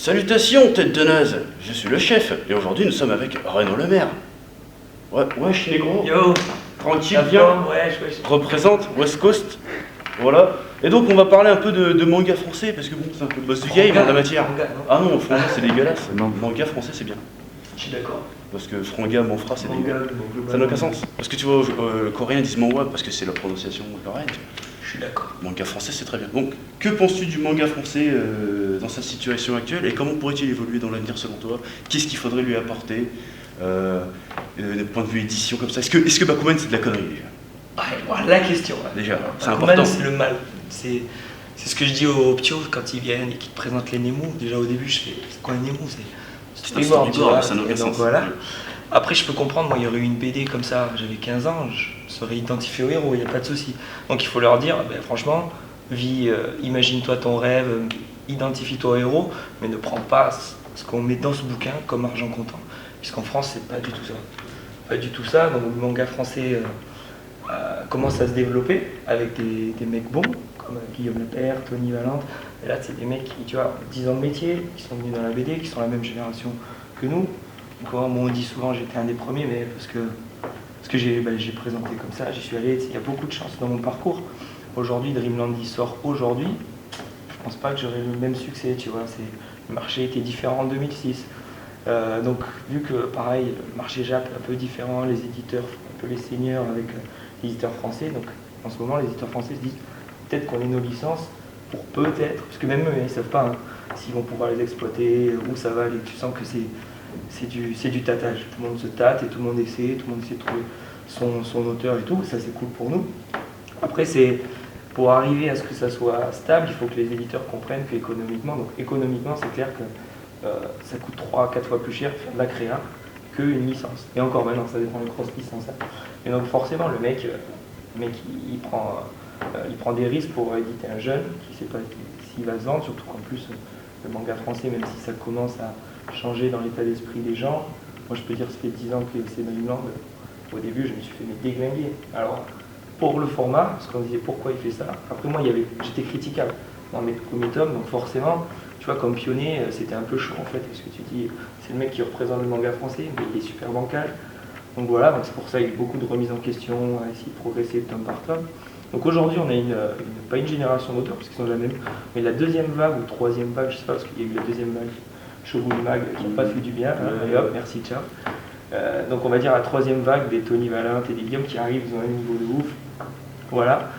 Salutations, tête de naze. Je suis le chef, et aujourd'hui nous sommes avec Renaud Le Maire. Ouais, wesh négro. Yo, Tranquille, la bien. forme, wesh. Représente West Coast. Voilà. Et donc on va parler un peu de manga français, parce que bon, c'est un peu le boss du game en la matière. Franga, non Ah non, franga c'est dégueulasse. Non, manga français c'est bien. Je suis d'accord. Parce que franga, manfra c'est Manga, dégueulasse. bon, Ça n'a aucun sens. Parce que tu vois, les Coréens disent manhwa parce que c'est la prononciation coréenne. Je suis d'accord. Manga français c'est très bien. Donc, que penses-tu du manga français dans sa situation actuelle et comment pourrait-il évoluer dans l'avenir selon toi? Qu'est-ce qu'il faudrait lui apporter d'un point de vue édition comme ça? Est-ce que Bakuman c'est de la connerie déjà? Ouais, voilà la question. Ouais. Déjà, c'est Bakuman, important. c'est le mal. C'est ce que je dis aux ptios quand ils viennent et qu'ils te présentent les Nemo. Déjà au début, je fais c'est quoi un Nemo? C'est un storyboard, ça n'a aucun sens. Voilà. Après, je peux comprendre, moi, il y aurait eu une BD comme ça, j'avais 15 ans, je serais identifié au héros, il n'y a pas de souci. Donc il faut leur dire, ben, franchement, imagine-toi ton rêve, identifie-toi au héros, mais ne prends pas ce qu'on met dans ce bouquin comme argent comptant. Puisqu'en France, c'est pas du tout ça. Pas du tout ça, donc le manga français commence à se développer avec des mecs bons, comme Guillaume Lepers, Tony Valente. Et là, c'est des mecs qui, tu vois, 10 ans de métier, qui sont venus dans la BD, qui sont la même génération que nous. Donc, moi, on dit souvent j'étais un des premiers, mais parce que j'ai présenté comme ça, j'y suis allé. Il y a beaucoup de chance dans mon parcours. Aujourd'hui, Dreamland il sort aujourd'hui. Je pense pas que j'aurai le même succès, tu vois. Le marché était différent en 2006. Donc, vu que pareil, le marché Jap est un peu différent, les éditeurs un peu les seniors avec les éditeurs français. Donc, en ce moment, les éditeurs français se disent peut-être qu'on ait nos licences pour peut-être, parce que même eux, ils ne savent pas s'ils vont pouvoir les exploiter, où ça va aller. Tu sens que c'est du tâtage. Tout le monde se tâte et tout le monde essaie de trouver son auteur et tout. Ça, c'est cool pour nous. Après, pour arriver à ce que ça soit stable, il faut que les éditeurs comprennent qu'économiquement, c'est clair que ça coûte 3-4 fois plus cher de faire de la créa qu'une licence. Et encore maintenant, ça dépend des grosses licences. Et donc forcément, le mec il prend des risques pour éditer un jeune qui ne sait pas s'il va se vendre, surtout qu'en plus, le manga français, même si ça commence à changer dans l'état d'esprit des gens, moi je peux dire ça fait 10 ans que c'est Dreamland. Au début, je me suis fait déglinguer. Alors, pour le format, parce qu'on disait pourquoi il fait ça, après moi, j'étais critiquable dans mes premiers tomes, donc forcément, tu vois, comme pionnier, c'était un peu chaud en fait, parce que tu dis, c'est le mec qui représente le manga français, mais il est super bancal. Donc voilà, donc c'est pour ça qu'il y a eu beaucoup de remises en question, à essayer de progresser tome par tome. Donc aujourd'hui, on a pas une génération d'auteurs, parce qu'ils sont la même, mais la deuxième vague ou troisième vague, je sais pas, parce qu'il y a eu la deuxième vague, Shogun Mag, qui n'a pas fait du bien, et hop, merci, ciao. Donc on va dire la troisième vague des Tony Valente et des Guillaume qui arrivent, ils ont un niveau de ouf. Voilà.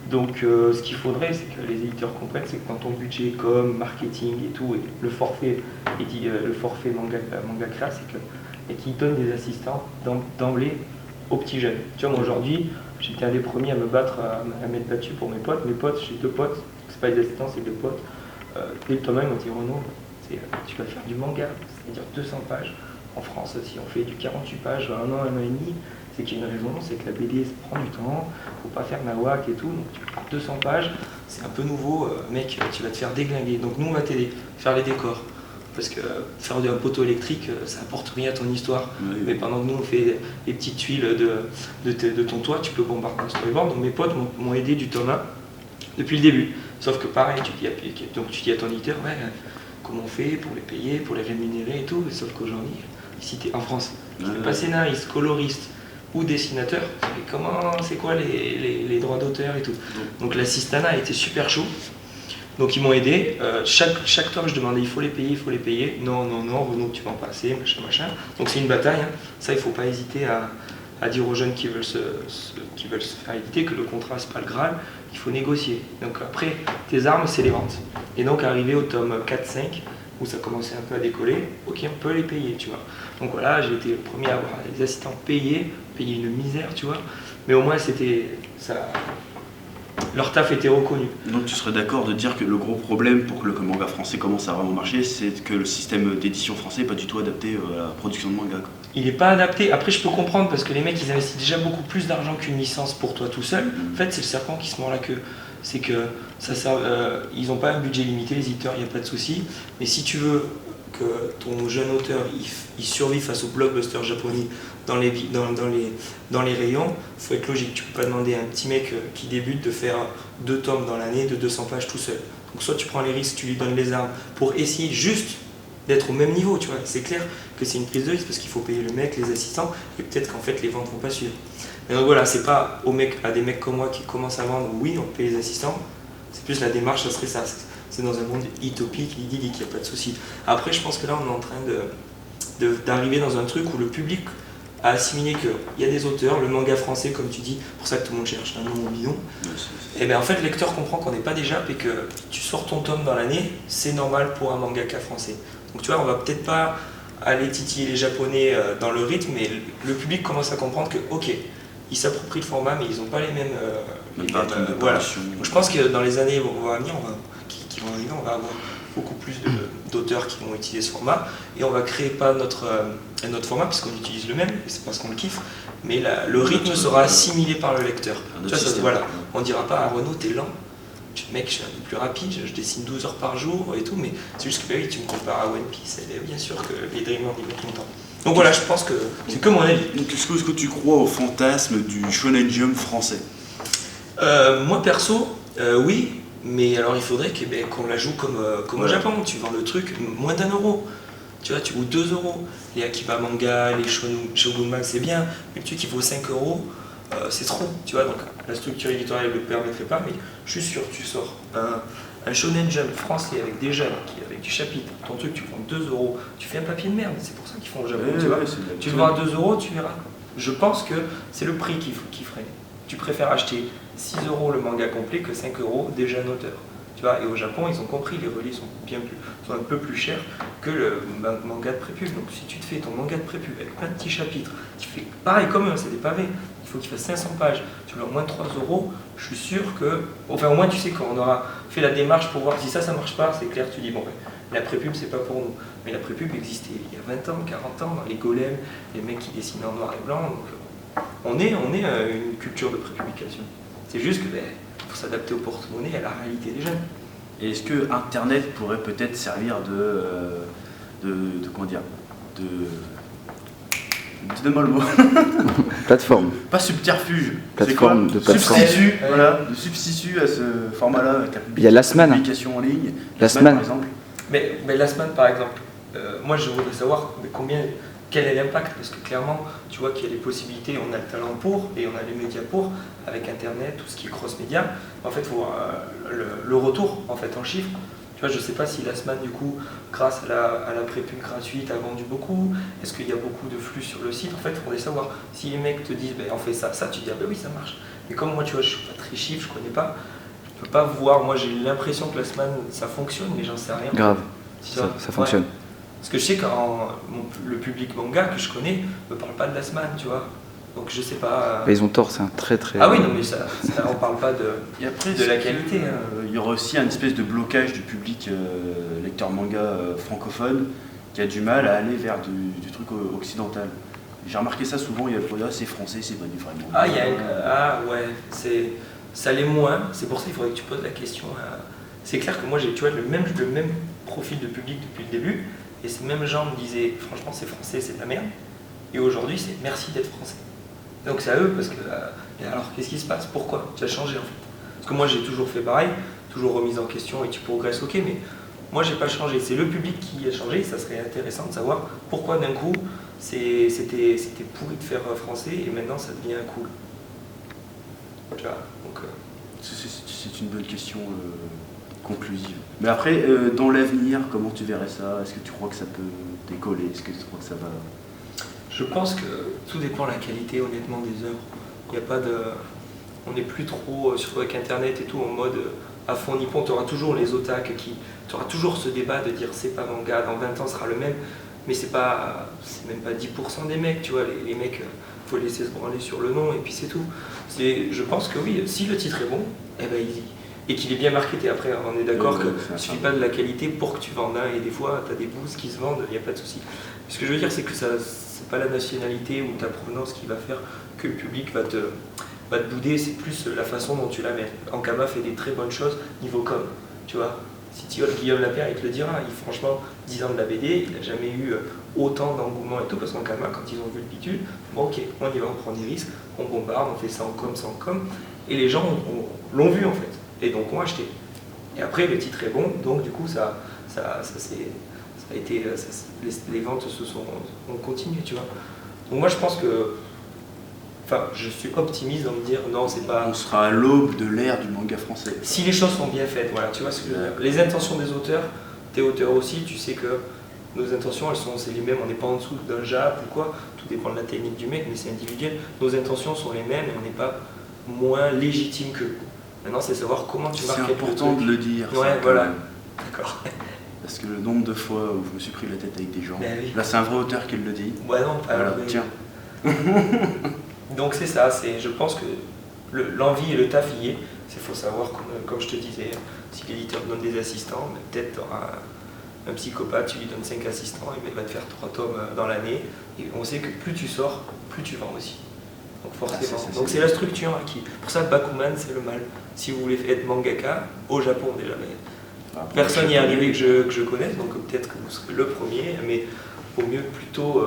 Donc ce qu'il faudrait, c'est que les éditeurs comprennent, c'est que dans ton budget com, marketing et tout, et le forfait manga créa, et qu'ils donnent des assistants d'emblée aux petits jeunes. Tu vois, moi aujourd'hui, j'étais un des premiers à me battre, à m'être battu pour mes potes. Mes potes, j'ai 2 potes, c'est pas des assistants, c'est 2 potes. Dès le tome 1, ils m'ont dit Renaud, tu vas faire du manga, c'est-à-dire 200 pages. En France, si on fait du 48 pages, 1 an, 1 an et demi, c'est qu'il y a une raison, c'est que la BD se prend du temps, faut pas faire nawak et tout, donc tu prends 200 pages, c'est un peu nouveau, mec, tu vas te faire déglinguer. Donc nous on va t'aider, faire les décors, parce que faire un poteau électrique, ça apporte rien à ton histoire, oui. Mais pendant que nous on fait les petites tuiles de ton toit, tu peux bombarder un storyboard. Donc mes potes m'ont aidé du tome 1 depuis le début, sauf que pareil, tu dis à ton éditeur, ouais, comment on fait pour les payer, pour les rémunérer et tout, sauf qu'aujourd'hui, ici t'es en France, tu n'es pas scénariste, coloriste ou dessinateur, c'est quoi les droits d'auteur et tout. Donc l'assistanat a été super chaud, donc ils m'ont aidé, chaque tome je demandais il faut les payer, non, Renaud tu vends pas assez, machin. Donc c'est une bataille, hein. Ça il faut pas hésiter à dire aux jeunes qui veulent se faire éditer que le contrat c'est pas le Graal, il faut négocier. Donc après, tes armes c'est les ventes. Et donc arrivé au tome 4-5, où ça commençait un peu à décoller, ok on peut les payer, tu vois. Donc voilà, j'ai été le premier à avoir des assistants payer une misère, tu vois. Mais au moins c'était ça. Leur taf était reconnu. Donc tu serais d'accord de dire que le gros problème pour que le manga français commence à vraiment marcher, c'est que le système d'édition français n'est pas du tout adapté à la production de manga, quoi. Il n'est pas adapté. Après je peux comprendre parce que les mecs ils investissent déjà beaucoup plus d'argent qu'une licence pour toi tout seul. En fait c'est le serpent qui se mord la queue. C'est que ils n'ont pas un budget limité, les éditeurs, il n'y a pas de souci. Mais si tu veux que ton jeune auteur il survive face aux blockbusters japonais dans les rayons, il faut être logique. Tu ne peux pas demander à un petit mec qui débute de faire 2 tomes dans l'année de 200 pages tout seul. Donc soit tu prends les risques, tu lui donnes les armes pour essayer juste d'être au même niveau, tu vois. C'est clair que c'est une prise de risque parce qu'il faut payer le mec, les assistants, et peut-être qu'en fait les ventes vont pas suivre. Mais donc voilà, c'est pas à des mecs comme moi qui commencent à vendre, oui, on paye les assistants, c'est plus la démarche, ça serait ça. C'est dans un monde utopique, idyllique, il n'y a pas de souci. Après, je pense que là, on est en train d'arriver dans un truc où le public a assimilé qu'il y a des auteurs, le manga français, comme tu dis, pour ça que tout le monde cherche un nom bidon. Et bien en fait, le lecteur comprend qu'on n'est pas des Japs et que tu sors ton tome dans l'année, c'est normal pour un mangaka français. Donc tu vois, on va peut-être pas aller titiller les Japonais dans le rythme, mais le public commence à comprendre que, ok, ils s'approprient le format, mais ils n'ont pas les mêmes. Voilà. Donc je pense que dans les années à venir, qui vont arriver, on va avoir beaucoup plus d'auteurs qui vont utiliser ce format et on va créer pas notre format parce qu'on utilise le même, et c'est parce qu'on le kiffe, mais le rythme sera assimilé par le lecteur. Tu vois, voilà. On ne dira pas à Renaud, t'es lent. Mec, je suis un peu plus rapide, je dessine 12 heures par jour et tout, mais c'est juste que oui, tu me compares à One Piece, et bien sûr que les Dreamers ils mettent longtemps. Donc voilà, je pense que c'est que mon avis. Donc est-ce que tu crois au fantasme du Shonen Jump français? Moi perso, oui, mais alors il faudrait qu'on la joue comme au Japon. Tu vends le truc moins d'1€, tu vois, ou 2€. Les Akiba Manga, les Shogun Mag, c'est bien, mais le truc qui vaut 5€, c'est trop, tu vois. Donc la structure éditoriale ne le permettrait pas, mais je suis sûr, tu sors un Shonen Jump français avec des jeunes, avec du chapitre, ton truc tu vends 2€, tu fais un papier de merde, c'est pour ça qu'ils font au Japon, tu vois. Tu le vends à 2€, tu verras. Je pense que c'est le prix qui freine. Tu préfères acheter 6€ le manga complet que 5€ des jeunes auteurs. Tu vois, et au Japon, ils ont compris, les relis sont un peu plus chers que le manga de prépub. Donc si tu te fais ton manga de prépub avec plein de petits chapitres, tu fais pareil comme eux, c'est des pavés, il faut qu'il fasse 500 pages, tu veux au moins 3€, je suis sûr que, enfin au moins tu sais qu'on aura fait la démarche pour voir si ça marche pas, c'est clair, tu dis bon la prépub c'est pas pour nous. Mais la prépub existait il y a 20 ans, 40 ans, dans les golems, les mecs qui dessinent en noir et blanc, donc on est une culture de prépublication. C'est juste que faut s'adapter au porte-monnaie et à la réalité des jeunes. Et est-ce que Internet pourrait peut-être servir comment dire, donne-moi le mot. Plateforme. Pas subterfuge. Plateforme de plateforme. Substitut, voilà, de substitut à ce format-là avec il y a Last Man. Publication en ligne. Last Man, par exemple. Mais Last Man par exemple, moi je voudrais savoir quel est l'impact, parce que clairement, tu vois qu'il y a les possibilités, on a le talent pour, et on a les médias pour, avec Internet, tout ce qui est cross-média. En fait, il faut voir le retour en fait, en chiffres. Tu vois, je ne sais pas si Last Man, du coup, grâce à la prépub gratuite, a vendu beaucoup. Est-ce qu'il y a beaucoup de flux sur le site? En fait, il faudrait savoir. Si les mecs te disent, on fait ça, tu te dis, oui, ça marche. Mais comme moi, tu vois, je ne suis pas très chiffre, je ne connais pas, je ne peux pas voir. Moi, j'ai l'impression que Last Man, ça fonctionne, mais j'en sais rien. Grave, ça fonctionne. Parce que je sais que le public manga que je connais ne me parle pas de Last Man, tu vois. Donc je sais pas. Ils ont tort, c'est un très. Ah oui, non, mais ça on parle pas de la qualité. Il y aura aussi un espèce de blocage du public lecteur manga francophone qui a du mal à aller vers du truc occidental. J'ai remarqué ça souvent, il y a le produit, c'est français, c'est pas du vraiment. Ouais, ça l'est moins. C'est pour ça qu'il faudrait que tu poses la question. C'est clair que moi j'ai, tu vois, le même profil de public depuis le début. Et ces mêmes gens me disaient, franchement, c'est français, c'est de la merde. Et aujourd'hui, c'est merci d'être français. Donc c'est à eux, parce que, alors qu'est-ce qui se passe? Pourquoi? Tu as changé en fait. Parce que moi, j'ai toujours fait pareil, toujours remise en question et tu progresses, ok, mais moi, j'ai pas changé. C'est le public qui a changé. Ça serait intéressant de savoir pourquoi d'un coup, c'était pourri de faire français et maintenant, ça devient cool. Tu vois, donc. C'est une bonne question. Conclusive. Mais après, dans l'avenir, comment tu verrais ça? Est-ce que tu crois que ça peut décoller? Est-ce que tu crois que ça va... Je pense que tout dépend de la qualité, honnêtement, des œuvres. Il n'y a pas de... On n'est plus trop, surtout avec Internet et tout, en mode à fond nippon. Tu auras toujours les otaku tu auras toujours ce débat de dire c'est pas manga, dans 20 ans ce sera le même. Mais c'est même pas 10% des mecs, tu vois. Les mecs, faut laisser se branler sur le nom et puis c'est tout. Je pense que oui, si le titre est bon, et qu'il est bien marketé. Après, on est d'accord qu'il ne suffit pas de la qualité pour que tu vendes un, et des fois, tu as des boosts qui se vendent, il n'y a pas de souci. Ce que je veux dire, c'est que c'est pas la nationalité ou ta provenance qui va faire que le public va te bouder, c'est plus la façon dont tu la mets. Ankama fait des très bonnes choses niveau com, tu vois. Si tu vois Guillaume Lapierre, il te le dira, franchement, 10 ans de la BD, il n'a jamais eu autant d'engouement et tout, parce qu'Ankama, quand ils ont vu le bidule, bon ok, on y va, on prend des risques, on bombarde, on fait ça en com, et les gens l'ont vu en fait. Et donc on a acheté. Et après le titre est bon, donc du coup ça a été, les ventes ont continué, tu vois. Donc moi je pense que, enfin, je suis optimiste dans me dire non, c'est pas. On sera à l'aube de l'ère du manga français. Si les choses sont bien faites, voilà, tu vois ce que je veux dire. Les intentions des auteurs, t'es auteur aussi, tu sais que nos intentions, c'est les mêmes, on n'est pas en dessous d'un Jap ou quoi, tout dépend de la technique du mec, mais c'est individuel. Nos intentions sont les mêmes et on n'est pas moins légitime qu'eux. Maintenant, c'est savoir comment tu marques. C'est important de le dire. Ouais, ça, voilà. même. D'accord. Parce que le nombre de fois où je me suis pris la tête avec des gens, Ben oui. là c'est un vrai auteur qui le dit. Ouais, non, pas Voilà, mais- tiens. Donc c'est ça, je pense que l'envie et le taf y est. Il faut savoir, comme je te disais, si l'éditeur te donne des assistants, ben, peut-être tu auras un psychopathe, tu lui donnes 5 assistants, et ben, il va te faire 3 tomes dans l'année. Et on sait que plus tu sors, plus tu vends aussi. Donc forcément. Donc c'est la structure qui. Pour ça, Bakuman, c'est le mal. Si vous voulez être mangaka, au Japon déjà, mais personne n'y est arrivé que je connaisse, donc peut-être que vous serez le premier, mais au mieux plutôt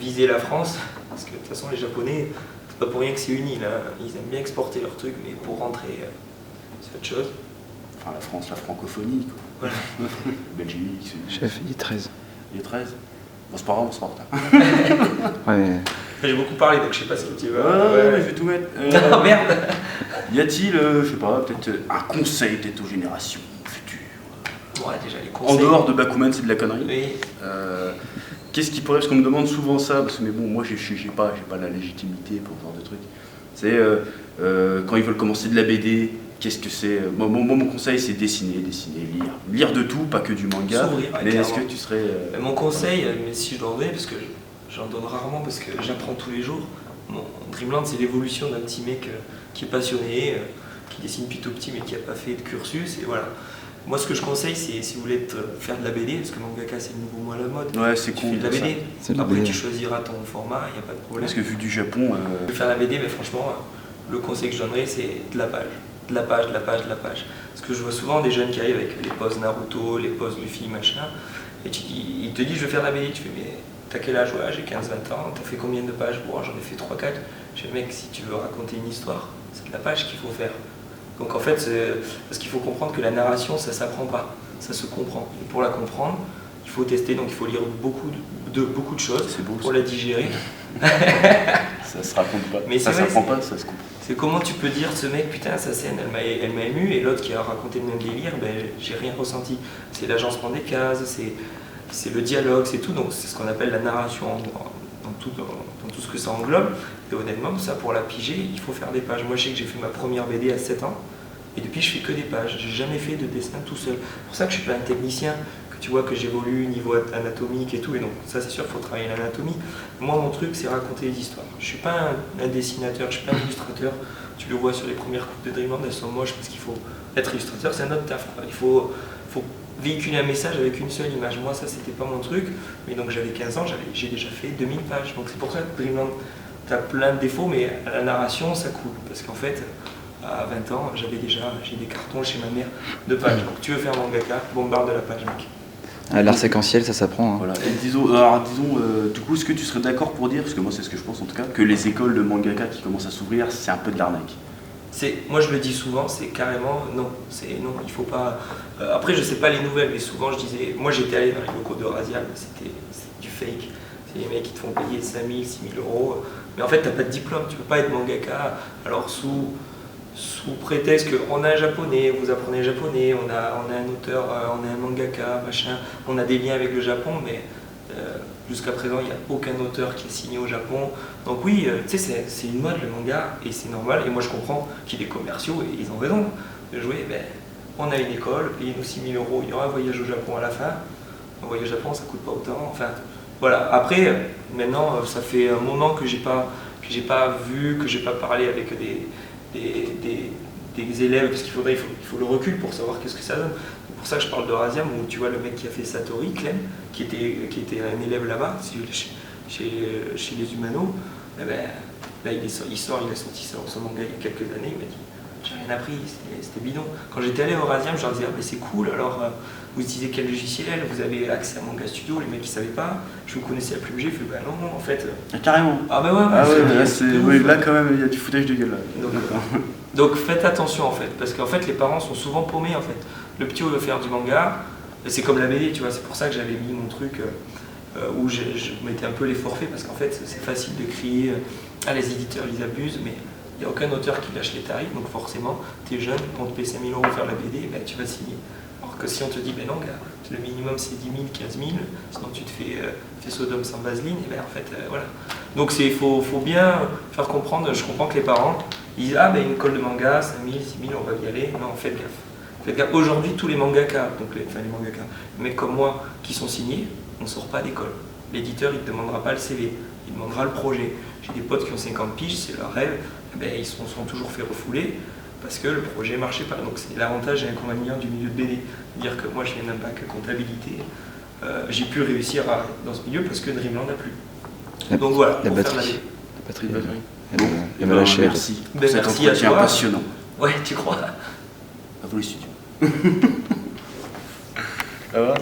viser la France, parce que de toute façon les Japonais, c'est pas pour rien que c'est une île, hein. Ils aiment bien exporter leurs trucs, mais pour rentrer, c'est autre chose. Enfin la France, la francophonie, quoi. Voilà. Belgique, Chef, il est 13. il est 13. Bon, c'est pas grave, on se porte. Hein. Ouais, J'ai beaucoup parlé, donc je sais pas ce que tu veux. Ouais, je vais tout mettre. Non, merde. Y a-t-il, je sais pas, peut-être un conseil peut-être aux générations futures? Ouais, déjà les En conseils. dehors de Bakuman, c'est de la connerie. Oui. Qu'est-ce qui pourrait, parce qu'on me demande souvent ça, parce que mais bon, moi j'ai pas la légitimité pour ce genre de truc. C'est quand ils veulent commencer de la BD, qu'est-ce que c'est? Moi, mon conseil c'est dessiner, lire. Lire de tout, pas que du manga. S'ouvrir, ouais, Mais est-ce que clairement. tu serais. Mais mon conseil, mais si je dois en donner, parce que j'en donne rarement, parce que j'apprends tous les jours. Mon Dreamland, c'est l'évolution d'un petit mec qui est passionné, qui dessine depuis tout petit, mais qui n'a pas fait de cursus. Et voilà. Moi, ce que je conseille, c'est si vous voulez faire de la BD, parce que mangaka, c'est le nouveau mot à la mode. Ouais, c'est Tu cool. fais de la ça. BD. C'est de la Après, BD. tu choisiras ton format, il n'y a pas de problème. Parce que vu du Japon. Tu peux faire la BD, mais franchement, le conseil que je donnerais, c'est de la page. De la page, de la page, de la page. Parce que je vois souvent des jeunes qui arrivent avec les poses Naruto, les poses Luffy, machin, et il te dit je veux faire de la BD. Tu fais mais t'as quel âge? Ouais, j'ai 15-20 ans. T'as fait combien de pages? Bon, j'en ai fait 3-4. Je fais mec, si tu veux raconter une histoire, c'est de la page qu'il faut faire. Donc en fait, parce qu'il faut comprendre que la narration, ça s'apprend pas, ça se comprend. Et pour la comprendre, il faut tester, donc il faut lire beaucoup de choses C'est beau, pour ça. la digérer. Ça se raconte pas. Mais ça c'est vrai, s'apprend pas, ça se comprend. C'est comment tu peux dire ce mec, putain, sa scène, elle m'a ému, et l'autre qui a raconté le même délire, ben, j'ai rien ressenti. C'est l'agencement des cases, c'est le dialogue, c'est tout. Donc c'est ce qu'on appelle la narration dans tout ce que ça englobe. Et honnêtement, ça pour la piger, il faut faire des pages. Moi je sais que j'ai fait ma première BD à 7 ans, et depuis je fais que des pages. J'ai jamais fait de dessin tout seul. C'est pour ça que je suis pas un technicien, que tu vois que j'évolue niveau anatomique et tout. Et donc ça c'est sûr, il faut travailler l'anatomie. Moi mon truc c'est raconter les histoires. Je suis pas un dessinateur, je suis pas un illustrateur. Tu le vois sur les premières coupes de Dreamland, elles sont moches parce qu'il faut être illustrateur, c'est un autre taf, quoi. Il faut véhiculer un message avec une seule image. Moi ça c'était pas mon truc, mais donc j'avais 15 ans, j'ai déjà fait 2000 pages. Donc c'est pour ça que Dreamland, t'as plein de défauts, mais à la narration ça coule. Parce qu'en fait, à 20 ans, j'ai des cartons chez ma mère de pages. Donc tu veux faire mangaka, bombarde de la page, mec. L'art séquentiel, ça s'apprend. Hein. Voilà. Et disons, du coup, est-ce que tu serais d'accord pour dire, parce que moi c'est ce que je pense en tout cas, que les écoles de mangaka qui commencent à s'ouvrir, c'est un peu de l'arnaque? Moi je le dis souvent, c'est carrément non, non, il faut pas. Après je sais pas les nouvelles, mais souvent je disais, moi j'étais allé dans les locaux de Rasial, c'est du fake, c'est les mecs qui te font payer 5 000, 6 000 euros, mais en fait t'as pas de diplôme, tu peux pas être mangaka, alors sous prétexte qu'on a un japonais, vous apprenez le japonais, on a un auteur, on a un mangaka, machin, on a des liens avec le Japon, mais jusqu'à présent, il n'y a aucun auteur qui est signé au Japon. Donc oui, tu sais, c'est une mode le manga, et c'est normal, et moi je comprends qu'il y ait des commerciaux, et ils ont raison de jouer, ben, on a une école, payez-nous 6 000 euros, il y aura un voyage au Japon à la fin. Un voyage au Japon, ça coûte pas autant, enfin, voilà. Après, maintenant, ça fait un moment que j'ai pas vu, que j'ai pas parlé avec des élèves, parce il faut le recul pour savoir qu'est-ce que ça donne. C'est pour ça que je parle de Rasiam, où tu vois le mec qui a fait Satori, Clem, qui était un élève là-bas, chez les Humanos, eh ben, là il a sorti son manga il y a quelques années, il m'a dit j'ai rien appris, c'était bidon. Quand j'étais allé au Rasiam, je leur disais ah, mais c'est cool, alors vous utilisez quel logiciel, vous avez accès à Manga Studio, les mecs ils savaient pas, je vous connaissais la plume G, je fais bah non, en fait. Ah, carrément. Ah bah ouais, Ah ouais, là, ouf. là quand même il y a du foutage de gueule là. Donc faites attention en fait, parce qu'en fait les parents sont souvent paumés en fait. Le petit veut faire du manga, C'est comme la BD, tu vois, c'est pour ça que j'avais mis mon truc où je mettais un peu les forfaits, parce qu'en fait c'est facile de crier les éditeurs ils abusent, mais il n'y a aucun auteur qui lâche les tarifs, donc forcément t'es jeune, on te paye 5 000 € faire la BD, ben, tu vas signer. Alors que si on te dit, ben non gars, le minimum c'est 10 000, 15 000, sinon tu te fais Sodome sans vaseline, et ben en fait voilà. Donc il faut bien faire comprendre, je comprends que les parents ils disent, ah ben une colle de manga, 5 000, 6 000, on va y aller, non faites gaffe. Faites gaffe. Aujourd'hui tous les mangakas, donc les mangakas, les mecs comme moi qui sont signés, on ne sort pas d'école. L'éditeur il ne te demandera pas le CV, il demandera le projet. J'ai des potes qui ont 50 piges, c'est leur rêve, ben, ils se sont toujours fait refouler parce que le projet ne marchait pas. Donc c'est l'avantage et l'inconvénient du milieu de BD. Dire que moi je viens d'un bac comptabilité, j'ai pu réussir dans ce milieu parce que Dreamland n'a plus. Donc voilà, La pour faire batterie. la La batterie. Bon, Elle m'a lâché. merci pour Ben, cet merci à entretien toi. passionnant. Ouais, tu crois? À vous les studios. Ça va?